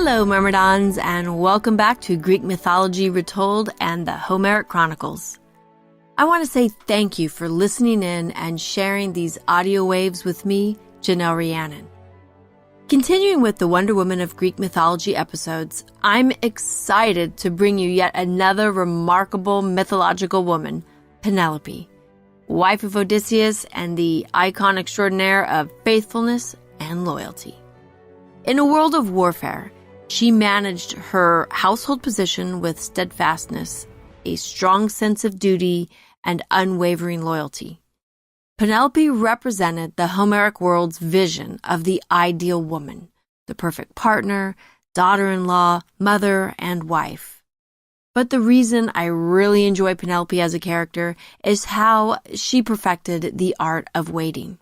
Hello, Myrmidons, and welcome back to Greek Mythology Retold and the Homeric Chronicles. I want to say thank you for listening in and sharing these audio waves with me, Janelle Rhiannon. Continuing with the Wonder Woman of Greek mythology episodes, I'm excited to bring you yet another remarkable mythological woman, Penelope, wife of Odysseus and the icon extraordinaire of faithfulness and loyalty. In a world of warfare, she managed her household position with steadfastness, a strong sense of duty, and unwavering loyalty. Penelope represented the Homeric world's vision of the ideal woman, the perfect partner, daughter-in-law, mother, and wife. But the reason I really enjoy Penelope as a character is how she perfected the art of waiting.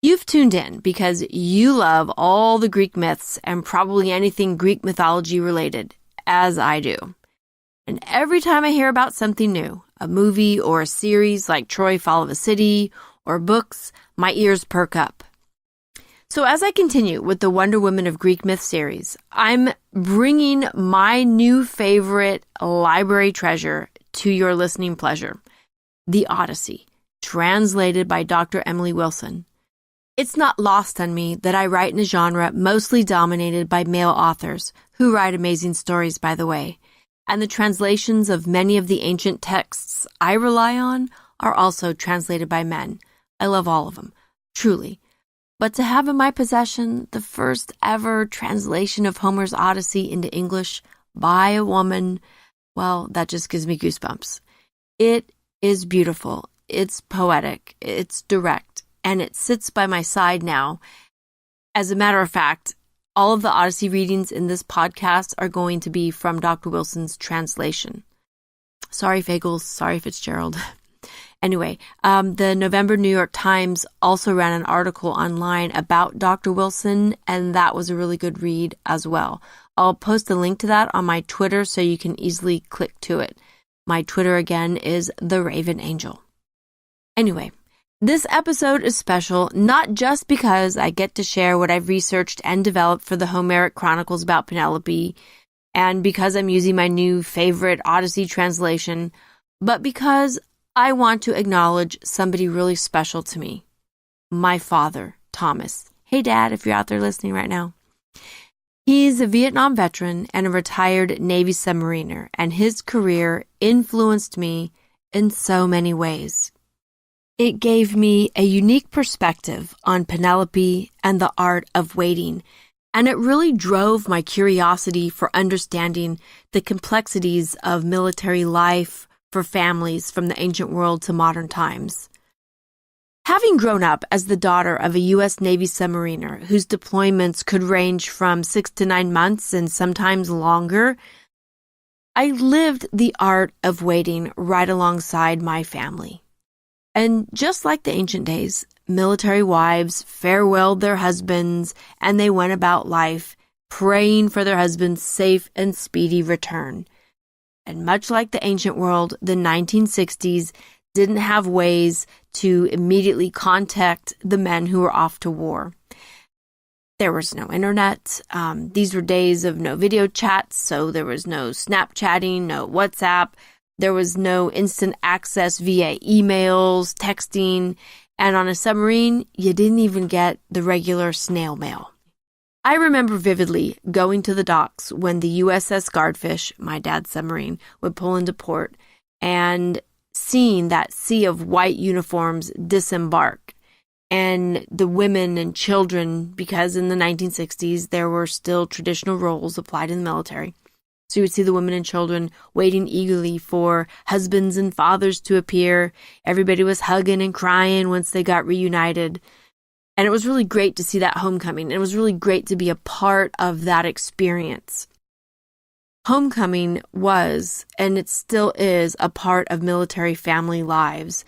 You've tuned in because you love all the Greek myths and probably anything Greek mythology related, as I do. And every time I hear about something new, a movie or a series like Troy Fall of a City or books, my ears perk up. So as I continue with the Wonder Woman of Greek Myth series, I'm bringing my new favorite library treasure to your listening pleasure, the Odyssey, translated by Dr. Emily Wilson. It's not lost on me that I write in a genre mostly dominated by male authors, who write amazing stories, by the way, and the translations of many of the ancient texts I rely on are also translated by men. I love all of them, truly. But to have in my possession the first ever translation of Homer's Odyssey into English by a woman, well, that just gives me goosebumps. It is beautiful, it's poetic, it's direct, and it sits by my side now. As a matter of fact, all of the Odyssey readings in this podcast are going to be from Dr. Wilson's translation. Sorry, Fagles. Sorry, Fitzgerald. Anyway, the November New York Times also ran an article online about Dr. Wilson, and that was a really good read as well. I'll post a link to that on my Twitter so you can easily click to it. My Twitter, again, is The Raven Angel. Anyway, this episode is special not just because I get to share what I've researched and developed for the Homeric Chronicles about Penelope, and because I'm using my new favorite Odyssey translation, but because I want to acknowledge somebody really special to me. My father, Thomas. Hey, Dad, if you're out there listening right now. He's a Vietnam veteran and a retired Navy submariner, and his career influenced me in so many ways. It gave me a unique perspective on Penelope and the art of waiting, and it really drove my curiosity for understanding the complexities of military life for families from the ancient world to modern times. Having grown up as the daughter of a U.S. Navy submariner whose deployments could range from 6 to 9 months and sometimes longer, I lived the art of waiting right alongside my family. And just like the ancient days, military wives farewelled their husbands and they went about life praying for their husband's safe and speedy return. And much like the ancient world, the 1960s didn't have ways to immediately contact the men who were off to war. There was no internet. These were days of no video chats, so there was no Snapchatting, no WhatsApp. There was no instant access via emails, texting, and on a submarine, you didn't even get the regular snail mail. I remember vividly going to the docks when the USS Guardfish, my dad's submarine, would pull into port and seeing that sea of white uniforms disembark and the women and children, because in the 1960s there were still traditional roles applied in the military. So you would see the women and children waiting eagerly for husbands and fathers to appear. Everybody was hugging and crying once they got reunited. And it was really great to see that homecoming. It was really great to be a part of that experience. Homecoming was, and it still is, a part of military family lives.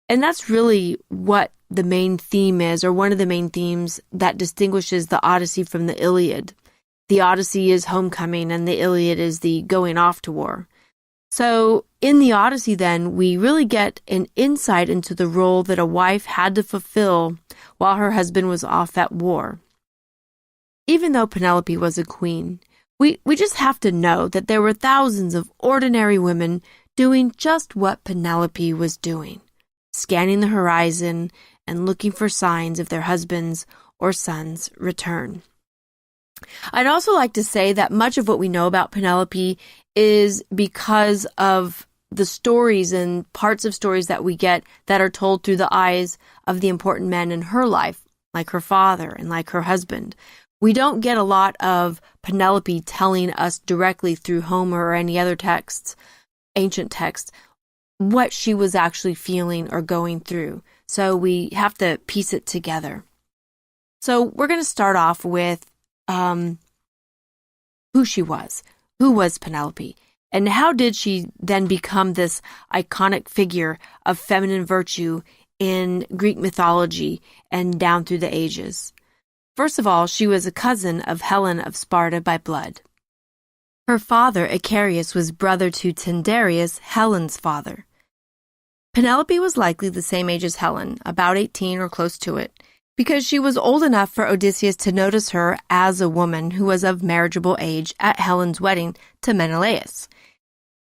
And that's really what the main theme is, or one of the main themes that distinguishes the Odyssey from the Iliad. The Odyssey is homecoming and the Iliad is the going off to war. So in the Odyssey then, we really get an insight into the role that a wife had to fulfill while her husband was off at war. Even though Penelope was a queen, we just have to know that there were thousands of ordinary women doing just what Penelope was doing, scanning the horizon and looking for signs of their husbands' or sons' return. I'd also like to say that much of what we know about Penelope is because of the stories and parts of stories that we get that are told through the eyes of the important men in her life, like her father and like her husband. We don't get a lot of Penelope telling us directly through Homer or any other texts, ancient texts, what she was actually feeling or going through. So we have to piece it together. So we're going to start off with who she was. Who was Penelope? And how did she then become this iconic figure of feminine virtue in Greek mythology and down through the ages? First of all, she was a cousin of Helen of Sparta by blood. Her father, Icarius, was brother to Tyndareus, Helen's father. Penelope was likely the same age as Helen, about 18 or close to it, because she was old enough for Odysseus to notice her as a woman who was of marriageable age at Helen's wedding to Menelaus.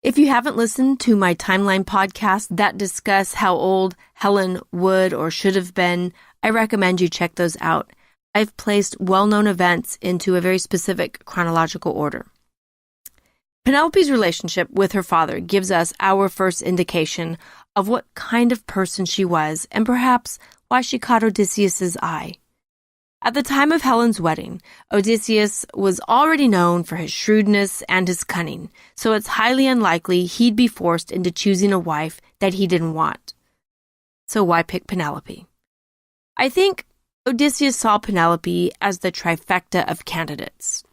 If you haven't listened to my timeline podcast that discuss how old Helen would or should have been, I recommend you check those out. I've placed well-known events into a very specific chronological order. Penelope's relationship with her father gives us our first indication of what kind of person she was and perhaps why she caught Odysseus's eye. At the time of Helen's wedding, Odysseus was already known for his shrewdness and his cunning, so it's highly unlikely he'd be forced into choosing a wife that he didn't want. So why pick Penelope? I think Odysseus saw Penelope as the trifecta of candidates.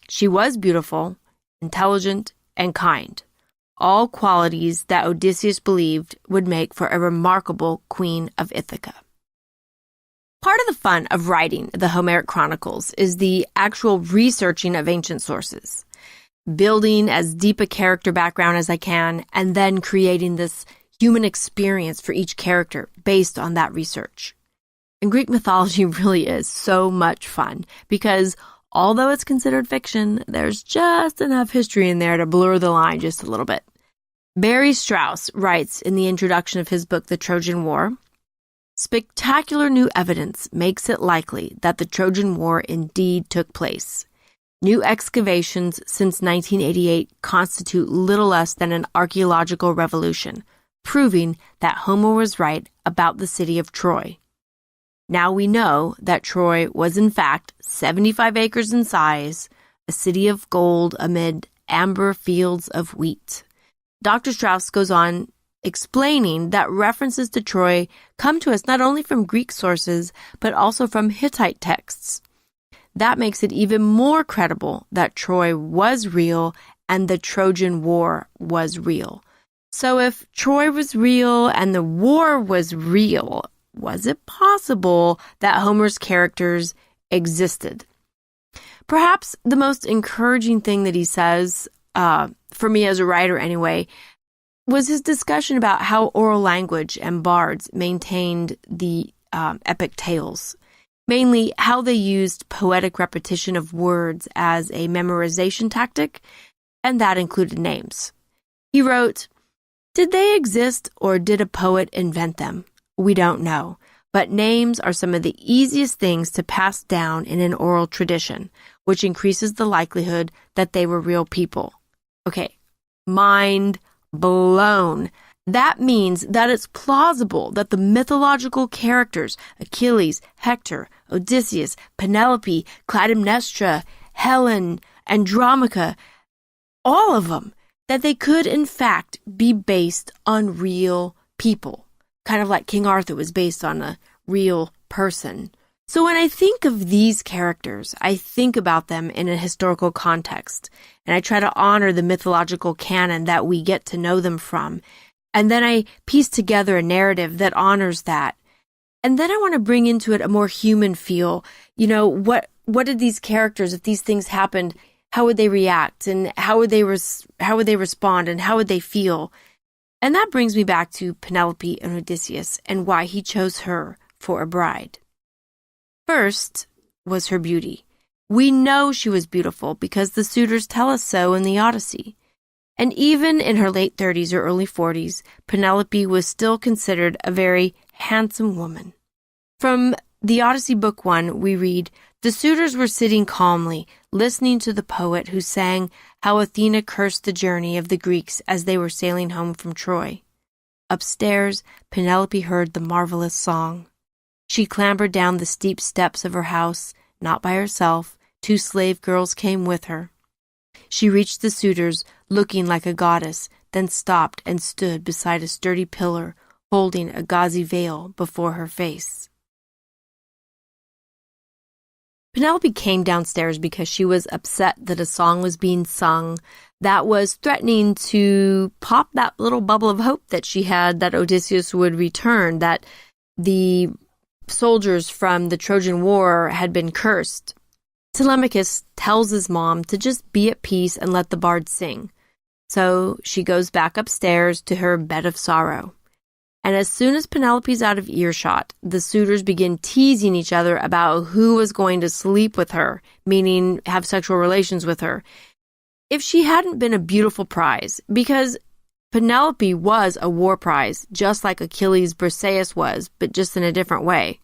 She was beautiful, intelligent, and kind, all qualities that Odysseus believed would make for a remarkable queen of Ithaca. Part of the fun of writing the Homeric Chronicles is the actual researching of ancient sources, building as deep a character background as I can, and then creating this human experience for each character based on that research. And Greek mythology really is so much fun because although it's considered fiction, there's just enough history in there to blur the line just a little bit. Barry Strauss writes in the introduction of his book, The Trojan War, "Spectacular new evidence makes it likely that the Trojan War indeed took place. New excavations since 1988 constitute little less than an archaeological revolution, proving that Homer was right about the city of Troy. Now we know that Troy was in fact 75 acres in size, a city of gold amid amber fields of wheat." Dr. Strauss goes on explaining that references to Troy come to us not only from Greek sources, but also from Hittite texts. That makes it even more credible that Troy was real and the Trojan War was real. So if Troy was real and the war was real, was it possible that Homer's characters existed? Perhaps the most encouraging thing that he says, for me as a writer anyway, was his discussion about how oral language and bards maintained the epic tales, mainly how they used poetic repetition of words as a memorization tactic, and that included names. He wrote, "Did they exist or did a poet invent them? We don't know, but names are some of the easiest things to pass down in an oral tradition, which increases the likelihood that they were real people." Okay, mind blown. That means that it's plausible that the mythological characters, Achilles, Hector, Odysseus, Penelope, Clytemnestra, Helen, Andromache, all of them, that they could in fact be based on real people. Kind of like King Arthur was based on a real person. So when I think of these characters, I think about them in a historical context, and I try to honor the mythological canon that we get to know them from. And then I piece together a narrative that honors that. And then I want to bring into it a more human feel. You know, what did these characters, if these things happened, how would they react, and how would they respond, and how would they feel? And that brings me back to Penelope and Odysseus and why he chose her for a bride. First was her beauty. We know she was beautiful because the suitors tell us so in the Odyssey. And even in her late 30s or early 40s, Penelope was still considered a very handsome woman. From the Odyssey Book 1, we read, "The suitors were sitting calmly, listening to the poet who sang how Athena cursed the journey of the Greeks as they were sailing home from Troy. Upstairs, Penelope heard the marvelous song. She clambered down the steep steps of her house, not by herself. 2 slave girls came with her. She reached the suitors, looking like a goddess, then stopped and stood beside a sturdy pillar, holding a gauzy veil before her face." Penelope came downstairs because she was upset that a song was being sung that was threatening to pop that little bubble of hope that she had that Odysseus would return, that the soldiers from the Trojan War had been cursed. Telemachus tells his mom to just be at peace and let the bard sing. So she goes back upstairs to her bed of sorrow. And as soon as Penelope's out of earshot, the suitors begin teasing each other about who was going to sleep with her, meaning have sexual relations with her. If she hadn't been a beautiful prize, because Penelope was a war prize, just like Achilles' Briseis was, but just in a different way.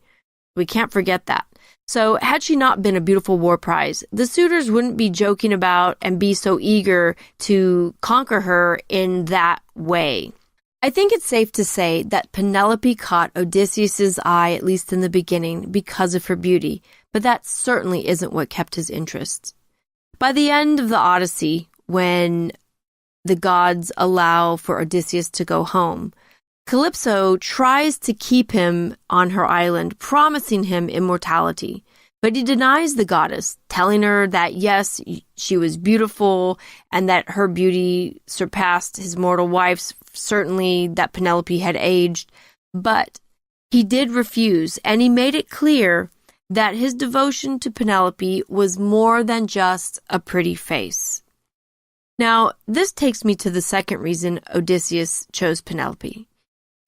We can't forget that. So had she not been a beautiful war prize, the suitors wouldn't be joking about and be so eager to conquer her in that way. I think it's safe to say that Penelope caught Odysseus' eye, at least in the beginning, because of her beauty, but that certainly isn't what kept his interest. By the end of the Odyssey, when the gods allow for Odysseus to go home, Calypso tries to keep him on her island, promising him immortality. But he denies the goddess, telling her that yes, she was beautiful and that her beauty surpassed his mortal wife's, certainly that Penelope had aged. But he did refuse, and he made it clear that his devotion to Penelope was more than just a pretty face. Now, this takes me to the second reason Odysseus chose Penelope.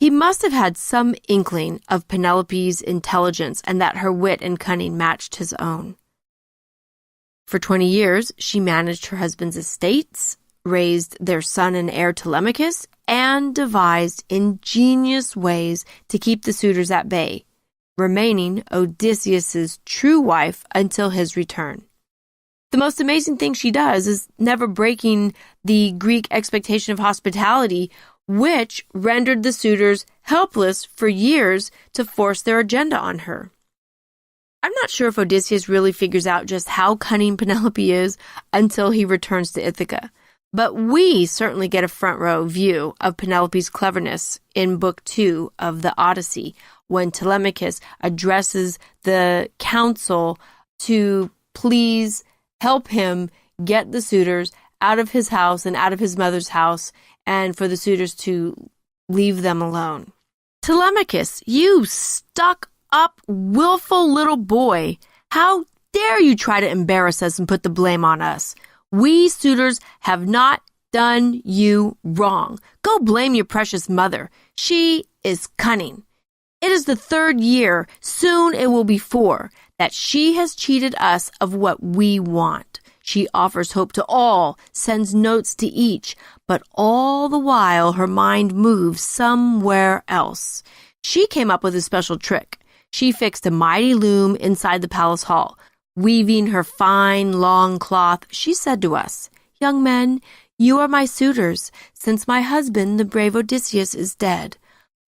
He must have had some inkling of Penelope's intelligence and that her wit and cunning matched his own. For 20 years, she managed her husband's estates, raised their son and heir Telemachus, and devised ingenious ways to keep the suitors at bay, remaining Odysseus's true wife until his return. The most amazing thing she does is never breaking the Greek expectation of hospitality, which rendered the suitors helpless for years to force their agenda on her. I'm not sure if Odysseus really figures out just how cunning Penelope is until he returns to Ithaca, but we certainly get a front row view of Penelope's cleverness in Book 2 of the Odyssey, when Telemachus addresses the council to please help him get the suitors out of his house and out of his mother's house, and for the suitors to leave them alone. "Telemachus, you stuck-up, willful little boy, how dare you try to embarrass us and put the blame on us? We suitors have not done you wrong. Go blame your precious mother. She is cunning. It is the 3rd year, soon it will be 4, that she has cheated us of what we want. She offers hope to all, sends notes to each, but all the while her mind moves somewhere else. She came up with a special trick. She fixed a mighty loom inside the palace hall. Weaving her fine, long cloth, she said to us, 'Young men, you are my suitors, since my husband, the brave Odysseus, is dead.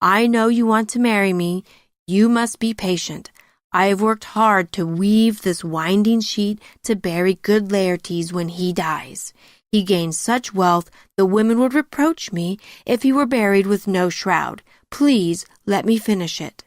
I know you want to marry me. You must be patient. I have worked hard to weave this winding sheet to bury good Laertes when he dies. He gained such wealth the women would reproach me if he were buried with no shroud. Please let me finish it.'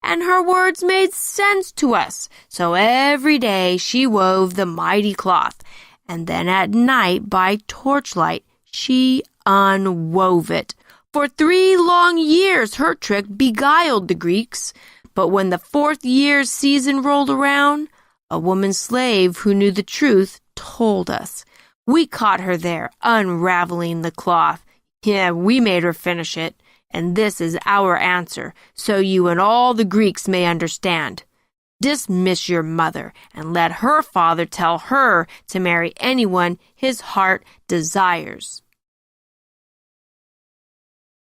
And her words made sense to us, so every day she wove the mighty cloth, and then at night by torchlight she unwove it. For 3 long years her trick beguiled the Greeks. But when the 4th year's season rolled around, a woman slave who knew the truth told us. We caught her there, unraveling the cloth. Yeah, we made her finish it. And this is our answer, so you and all the Greeks may understand. Dismiss your mother and let her father tell her to marry anyone his heart desires."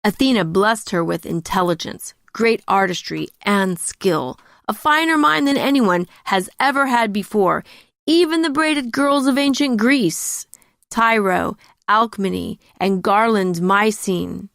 Athena blessed her with intelligence, great artistry, and skill, a finer mind than anyone has ever had before, even the braided girls of ancient Greece, Tyro, Alcmene, and Garland's Mycene.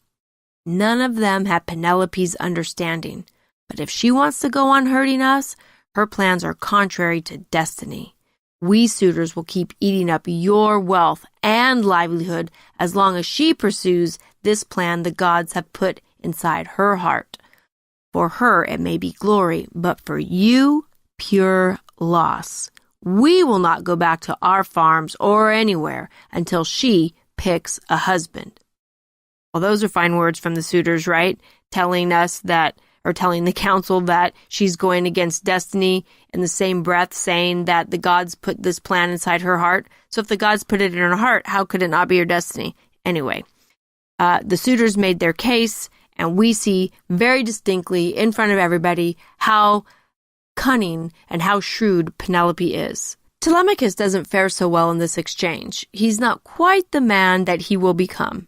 None of them had Penelope's understanding, but if she wants to go on hurting us, her plans are contrary to destiny. We suitors will keep eating up your wealth and livelihood as long as she pursues this plan the gods have put inside her heart. For her, it may be glory, but for you, pure loss. We will not go back to our farms or anywhere until she picks a husband. Well, those are fine words from the suitors, right? Telling us that, or telling the council that she's going against destiny, in the same breath saying that the gods put this plan inside her heart. So if the gods put it in her heart, how could it not be her destiny? Anyway, the suitors made their case, and we see very distinctly in front of everybody how cunning and how shrewd Penelope is. Telemachus doesn't fare so well in this exchange. He's not quite the man that he will become,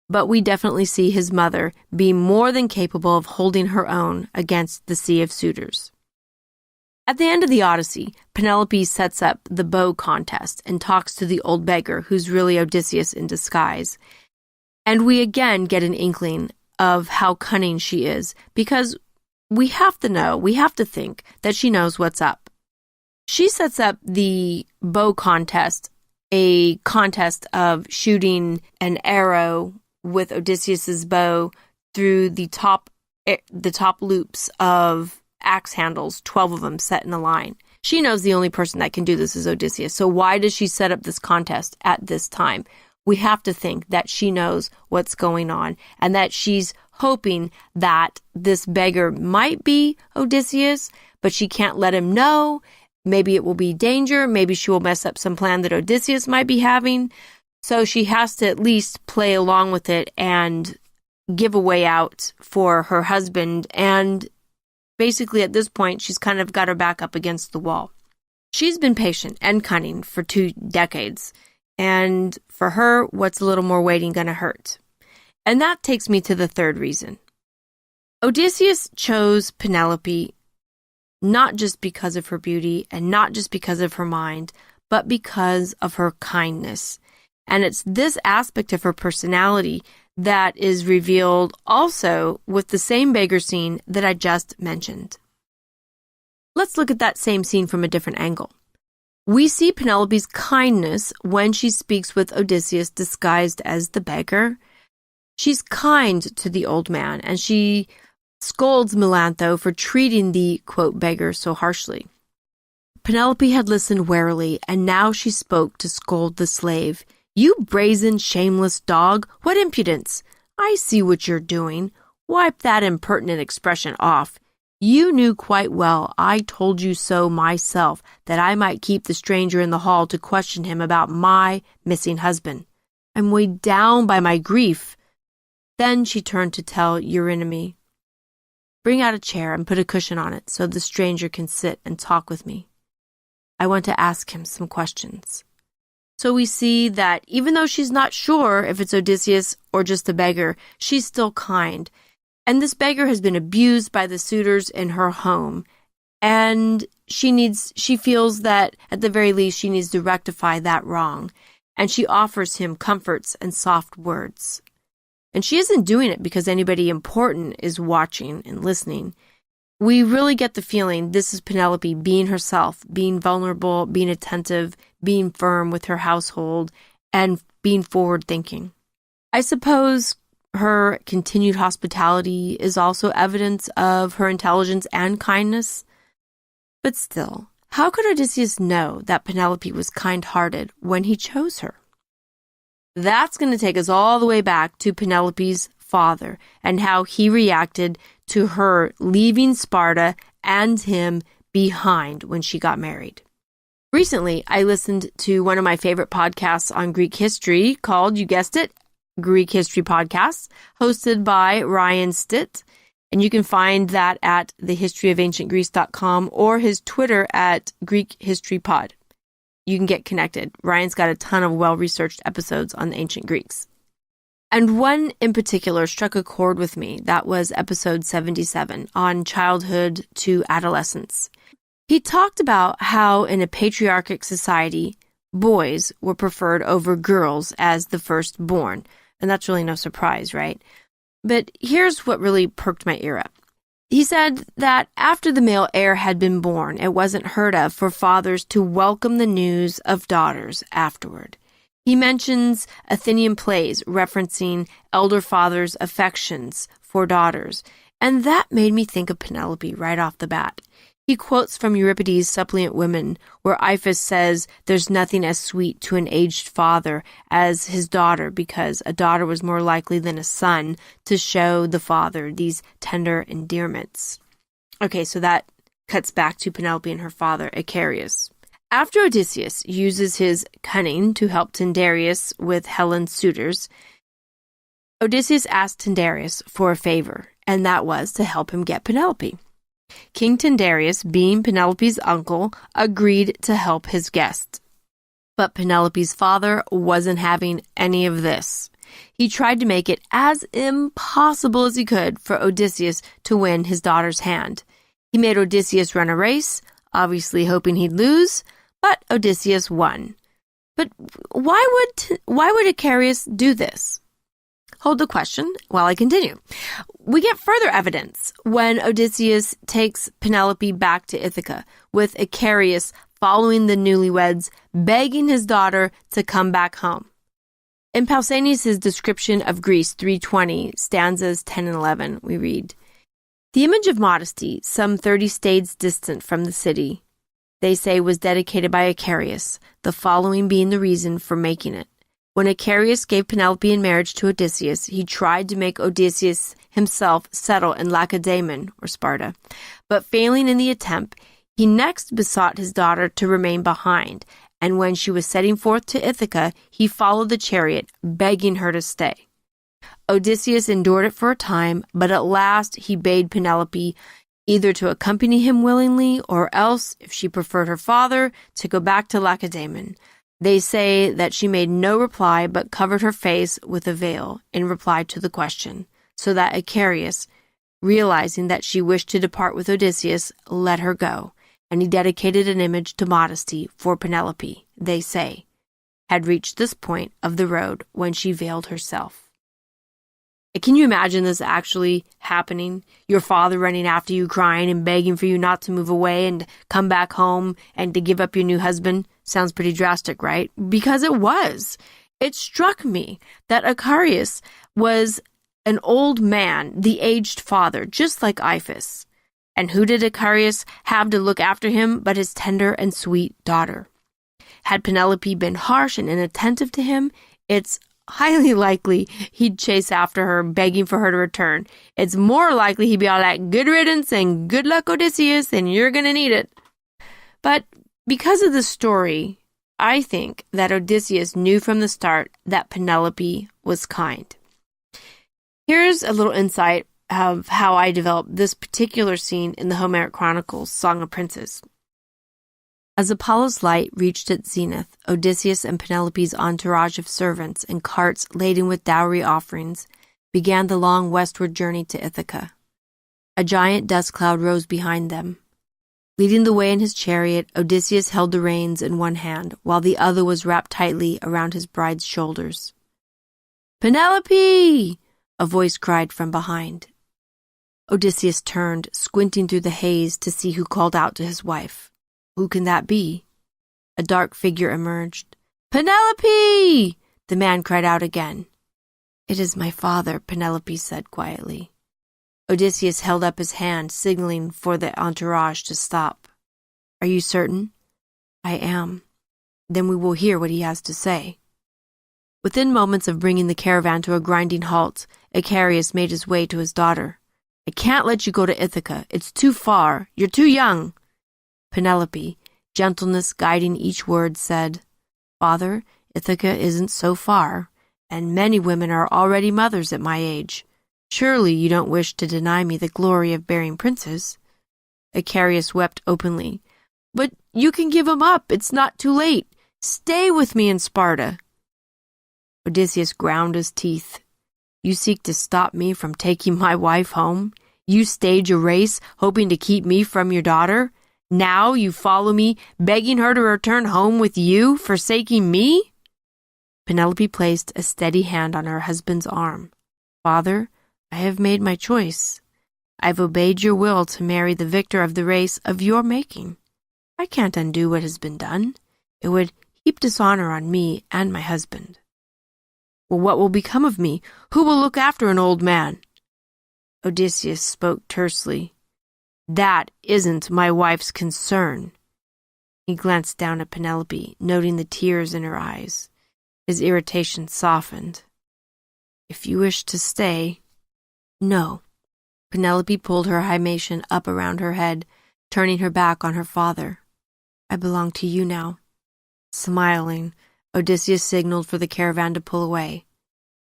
but we definitely see his mother be more than capable of holding her own against the sea of suitors. At the end of the Odyssey, Penelope sets up the bow contest and talks to the old beggar who's really Odysseus in disguise. And we again get an inkling of how cunning she is, because we have to think that she knows what's up. She sets up the bow contest, a contest of shooting an arrow with Odysseus's bow through the top loops of axe handles, 12 of them set in a line. She knows the only person that can do this is Odysseus. So why does she set up this contest at this time? We have to think that she knows what's going on and that she's hoping that this beggar might be Odysseus, but she can't let him know. Maybe it will be danger. Maybe she will mess up some plan that Odysseus might be having. So she has to at least play along with it and give a way out for her husband. And basically at this point, she's kind of got her back up against the wall. She's been patient and cunning for 2 decades. And for her, what's a little more waiting going to hurt? And that takes me to the third reason. Odysseus chose Penelope not just because of her beauty and not just because of her mind, but because of her kindness. And it's this aspect of her personality that is revealed also with the same beggar scene that I just mentioned. Let's look at that same scene from a different angle. We see Penelope's kindness when she speaks with Odysseus disguised as the beggar. She's kind to the old man, and she scolds Melantho for treating the, quote, beggar so harshly. Penelope had listened warily, and now she spoke to scold the slave. "You brazen, shameless dog, what impudence! I see what you're doing. Wipe that impertinent expression off. You knew quite well I told you so myself, that I might keep the stranger in the hall to question him about my missing husband. I'm weighed down by my grief." Then she turned to tell Eurynome, "Bring out a chair and put a cushion on it so the stranger can sit and talk with me. I want to ask him some questions." So we see that even though she's not sure if it's Odysseus or just a beggar, she's still kind. And this beggar has been abused by the suitors in her home. And she feels that at the very least she needs to rectify that wrong. And she offers him comforts and soft words. And she isn't doing it because anybody important is watching and listening. We really get the feeling this is Penelope being herself, being vulnerable, being attentive, being firm with her household, and being forward-thinking. I suppose her continued hospitality is also evidence of her intelligence and kindness. But still, how could Odysseus know that Penelope was kind-hearted when he chose her? That's going to take us all the way back to Penelope's father and how he reacted to her leaving Sparta and him behind when she got married. Recently, I listened to one of my favorite podcasts on Greek history called, you guessed it, Greek History Podcasts, hosted by Ryan Stitt. And you can find that at thehistoryofancientgreece.com or his Twitter at GreekHistoryPod. You can get connected. Ryan's got a ton of well-researched episodes on the ancient Greeks. And one in particular struck a chord with me. That was episode 77 on childhood to adolescence. He talked about how in a patriarchic society, boys were preferred over girls as the firstborn. And that's really no surprise, right? But here's what really perked my ear up. He said that after the male heir had been born, it wasn't heard of for fathers to welcome the news of daughters afterward. He mentions Athenian plays referencing elder fathers' affections for daughters, and that made me think of Penelope right off the bat. He quotes from Euripides' Suppliant Women, where Iphis says there's nothing as sweet to an aged father as his daughter, because a daughter was more likely than a son to show the father these tender endearments. Okay, so that cuts back to Penelope and her father, Icarius. After Odysseus uses his cunning to help Tyndareus with Helen's suitors, Odysseus asked Tyndareus for a favor, and that was to help him get Penelope. King Tyndareus, being Penelope's uncle, agreed to help his guest. But Penelope's father wasn't having any of this. He tried to make it as impossible as he could for Odysseus to win his daughter's hand. He made Odysseus run a race, obviously hoping he'd lose, but Odysseus won. But why would Icarius do this? Hold the question while I continue. We get further evidence when Odysseus takes Penelope back to Ithaca, with Icarius following the newlyweds, begging his daughter to come back home. In Pausanias' description of Greece 320, stanzas 10 and 11, we read, "The image of modesty, some 30 stades distant from the city, they say was dedicated by Icarius, the following being the reason for making it. When Icarius gave Penelope in marriage to Odysseus, he tried to make Odysseus himself settle in Lacedaemon, or Sparta. But failing in the attempt, he next besought his daughter to remain behind, and when she was setting forth to Ithaca, he followed the chariot, begging her to stay. Odysseus endured it for a time, but at last he bade Penelope either to accompany him willingly, or else, if she preferred her father, to go back to Lacedaemon. They say that she made no reply but covered her face with a veil in reply to the question, so that Icarius, realizing that she wished to depart with Odysseus, let her go, and he dedicated an image to modesty for Penelope, they say, had reached this point of the road when she veiled herself." Can you imagine this actually happening? Your father running after you, crying and begging for you not to move away and come back home and to give up your new husband? Sounds pretty drastic, right? Because it was. It struck me that Icarius was an old man, the aged father, just like Iphis. And who did Icarius have to look after him but his tender and sweet daughter? Had Penelope been harsh and inattentive to him, it's highly likely he'd chase after her, begging for her to return. It's more likely he'd be all like, "Good riddance and good luck, Odysseus, and you're gonna need it." But because of the story, I think that Odysseus knew from the start that Penelope was kind. Here's a little insight of how I developed this particular scene in the Homeric Chronicles, Song of Princes. As Apollo's light reached its zenith, Odysseus and Penelope's entourage of servants and carts laden with dowry offerings began the long westward journey to Ithaca. A giant dust cloud rose behind them. Leading the way in his chariot, Odysseus held the reins in one hand, while the other was wrapped tightly around his bride's shoulders. "Penelope!" a voice cried from behind. Odysseus turned, squinting through the haze to see who called out to his wife. Who can that be? A dark figure emerged. "Penelope!" the man cried out again. "It is my father," Penelope said quietly. Odysseus held up his hand, signaling for the entourage to stop. "Are you certain?" "I am." "Then we will hear what he has to say." Within moments of bringing the caravan to a grinding halt, Icarius made his way to his daughter. "I can't let you go to Ithaca. It's too far. You're too young." Penelope, gentleness guiding each word, said, "Father, Ithaca isn't so far, and many women are already mothers at my age. Surely you don't wish to deny me the glory of bearing princes." Icarius wept openly. "But you can give him up. It's not too late. Stay with me in Sparta." Odysseus ground his teeth. "You seek to stop me from taking my wife home? You stage a race, hoping to keep me from your daughter? Now you follow me, begging her to return home with you, forsaking me?" Penelope placed a steady hand on her husband's arm. "Father, I have made my choice. I've obeyed your will to marry the victor of the race of your making. I can't undo what has been done. It would heap dishonor on me and my husband." "Well, what will become of me? Who will look after an old man?" Odysseus spoke tersely. "That isn't my wife's concern." He glanced down at Penelope, noting the tears in her eyes. His irritation softened. "If you wish to stay—" "No." Penelope pulled her himation up around her head, turning her back on her father. "I belong to you now." Smiling, Odysseus signaled for the caravan to pull away.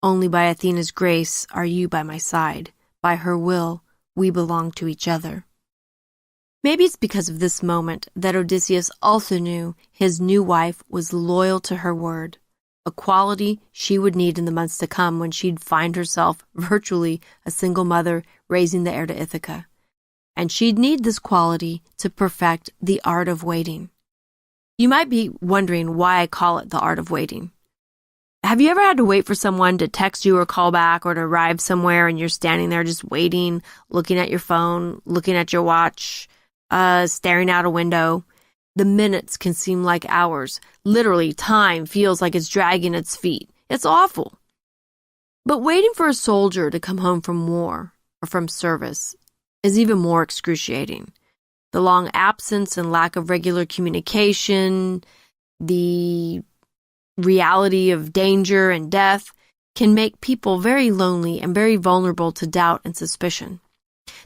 "Only by Athena's grace are you by my side. By her will, we belong to each other." Maybe it's because of this moment that Odysseus also knew his new wife was loyal to her word, a quality she would need in the months to come when she'd find herself virtually a single mother raising the heir to Ithaca. And she'd need this quality to perfect the art of waiting. You might be wondering why I call it the art of waiting. Have you ever had to wait for someone to text you or call back or to arrive somewhere and you're standing there just waiting, looking at your phone, looking at your watch, staring out a window? The minutes can seem like hours. Literally, time feels like it's dragging its feet. It's awful. But waiting for a soldier to come home from war or from service is even more excruciating. The long absence and lack of regular communication, the reality of danger and death can make people very lonely and very vulnerable to doubt and suspicion.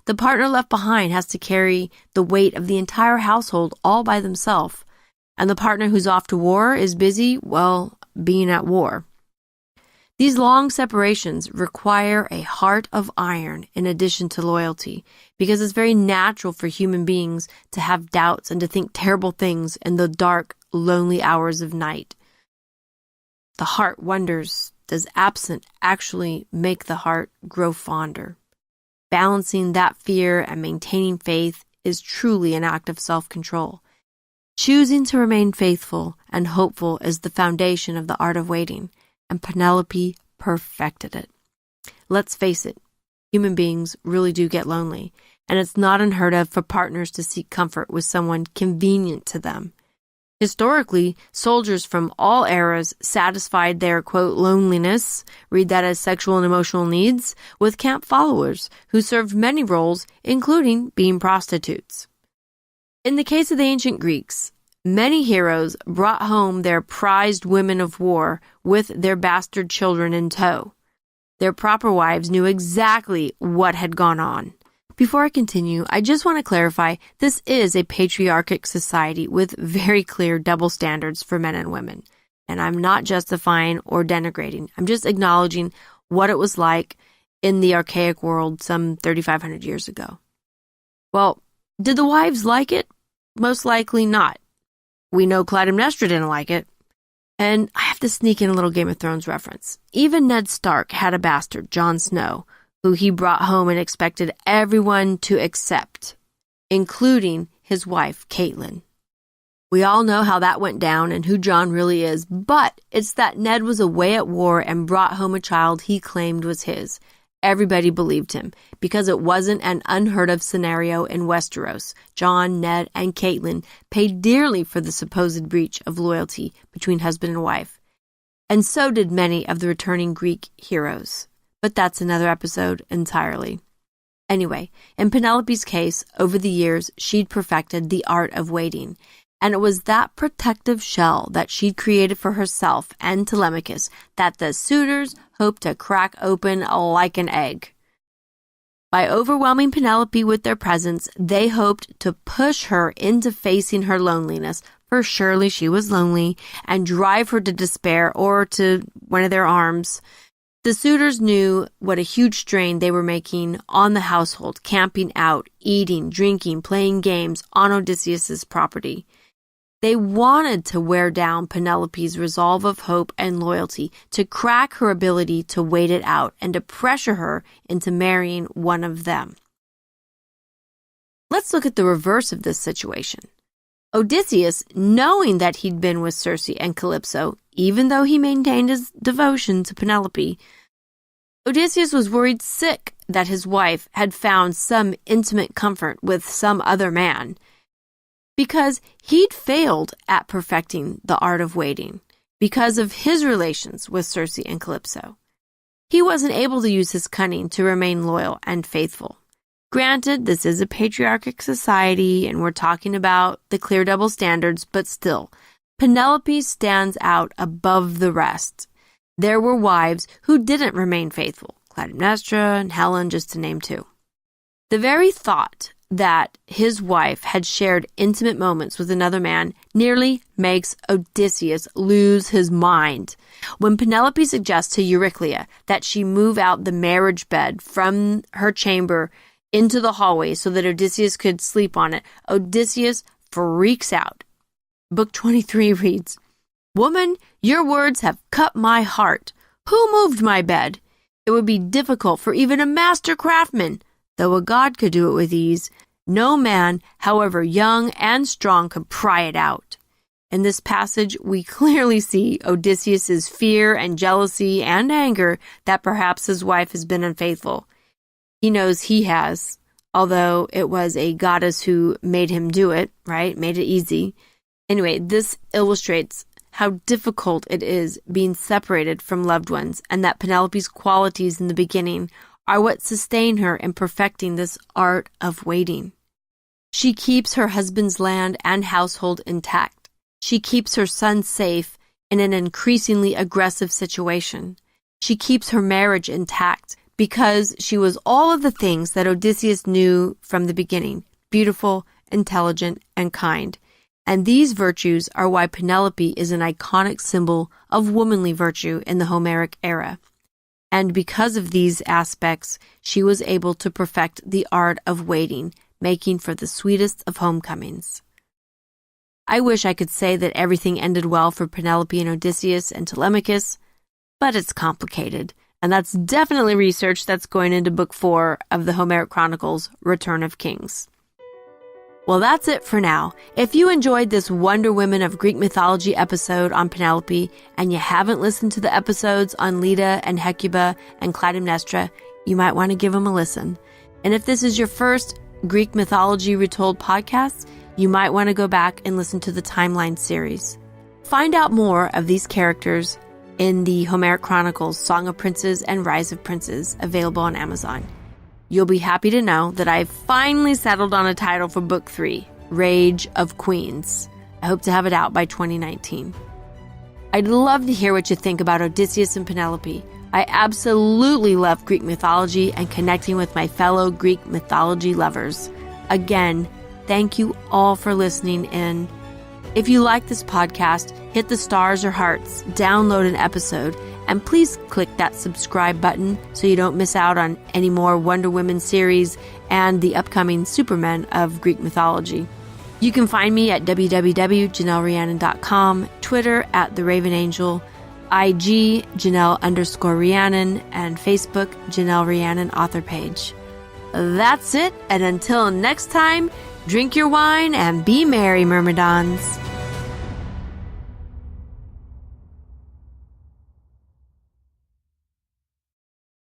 The partner left behind has to carry the weight of the entire household all by themselves, and the partner who's off to war is busy, well, being at war. These long separations require a heart of iron in addition to loyalty, because it's very natural for human beings to have doubts and to think terrible things in the dark, lonely hours of night. The heart wonders, does absent actually make the heart grow fonder? Balancing that fear and maintaining faith is truly an act of self-control. Choosing to remain faithful and hopeful is the foundation of the art of waiting, and Penelope perfected it. Let's face it, human beings really do get lonely, and it's not unheard of for partners to seek comfort with someone convenient to them. Historically, soldiers from all eras satisfied their, quote, loneliness, read that as sexual and emotional needs, with camp followers who served many roles, including being prostitutes. In the case of the ancient Greeks, many heroes brought home their prized women of war with their bastard children in tow. Their proper wives knew exactly what had gone on. Before I continue, I just want to clarify, this is a patriarchic society with very clear double standards for men and women. And I'm not justifying or denigrating. I'm just acknowledging what it was like in the archaic world some 3,500 years ago. Well, did the wives like it? Most likely not. We know Clytemnestra didn't like it. And I have to sneak in a little Game of Thrones reference. Even Ned Stark had a bastard, Jon Snow, who he brought home and expected everyone to accept, including his wife, Catelyn. We all know how that went down and who Jon really is, but it's that Ned was away at war and brought home a child he claimed was his. Everybody believed him, because it wasn't an unheard-of scenario in Westeros. Jon, Ned, and Catelyn paid dearly for the supposed breach of loyalty between husband and wife. And so did many of the returning Greek heroes. But that's another episode entirely. Anyway, in Penelope's case, over the years, she'd perfected the art of waiting. And it was that protective shell that she'd created for herself and Telemachus that the suitors hoped to crack open like an egg. By overwhelming Penelope with their presence, they hoped to push her into facing her loneliness, for surely she was lonely, and drive her to despair or to one of their arms. The suitors knew what a huge strain they were making on the household, camping out, eating, drinking, playing games on Odysseus's property. They wanted to wear down Penelope's resolve of hope and loyalty, to crack her ability to wait it out, and to pressure her into marrying one of them. Let's look at the reverse of this situation. Odysseus, knowing that he'd been with Circe and Calypso, even though he maintained his devotion to Penelope, Odysseus was worried sick that his wife had found some intimate comfort with some other man, because he'd failed at perfecting the art of waiting because of his relations with Circe and Calypso. He wasn't able to use his cunning to remain loyal and faithful. Granted, this is a patriarchic society and we're talking about the clear double standards, but still, Penelope stands out above the rest. There were wives who didn't remain faithful, Clytemnestra and Helen, just to name two. The very thought that his wife had shared intimate moments with another man nearly makes Odysseus lose his mind. When Penelope suggests to Euryclea that she move out the marriage bed from her chamber into the hallway so that Odysseus could sleep on it, Odysseus freaks out. Book 23 reads, "Woman, your words have cut my heart. Who moved my bed? It would be difficult for even a master craftsman. Though a god could do it with ease, no man, however young and strong, could pry it out." In this passage, we clearly see Odysseus's fear and jealousy and anger that perhaps his wife has been unfaithful. He knows he has, although it was a goddess who made him do it, right? Made it easy. Anyway, this illustrates how difficult it is being separated from loved ones, and that Penelope's qualities in the beginning are what sustain her in perfecting this art of waiting. She keeps her husband's land and household intact. She keeps her son safe in an increasingly aggressive situation. She keeps her marriage intact because she was all of the things that Odysseus knew from the beginning: beautiful, intelligent, and kind. And these virtues are why Penelope is an iconic symbol of womanly virtue in the Homeric era. And because of these aspects, she was able to perfect the art of waiting, making for the sweetest of homecomings. I wish I could say that everything ended well for Penelope and Odysseus and Telemachus, but it's complicated. And that's definitely research that's going into Book 4 of the Homeric Chronicles, Return of Kings. Well, that's it for now. If you enjoyed this Wonder Women of Greek Mythology episode on Penelope, and you haven't listened to the episodes on Leda and Hecuba and Clytemnestra, you might want to give them a listen. And if this is your first Greek Mythology Retold podcast, you might want to go back and listen to the Timeline series. Find out more of these characters in the Homeric Chronicles, Song of Princes and Rise of Princes, available on Amazon. You'll be happy to know that I've finally settled on a title for Book 3, Rage of Queens. I hope to have it out by 2019. I'd love to hear what you think about Odysseus and Penelope. I absolutely love Greek mythology and connecting with my fellow Greek mythology lovers. Again, thank you all for listening in. If you like this podcast, hit the stars or hearts, download an episode, and please click that subscribe button so you don't miss out on any more Wonder Women series and the upcoming Supermen of Greek mythology. You can find me at www.janellerianen.com, Twitter at The Raven Angel, IG Janelle_Rhiannon, and Facebook Janelle Rhiannon author page. That's it, and until next time, drink your wine and be merry, Myrmidons.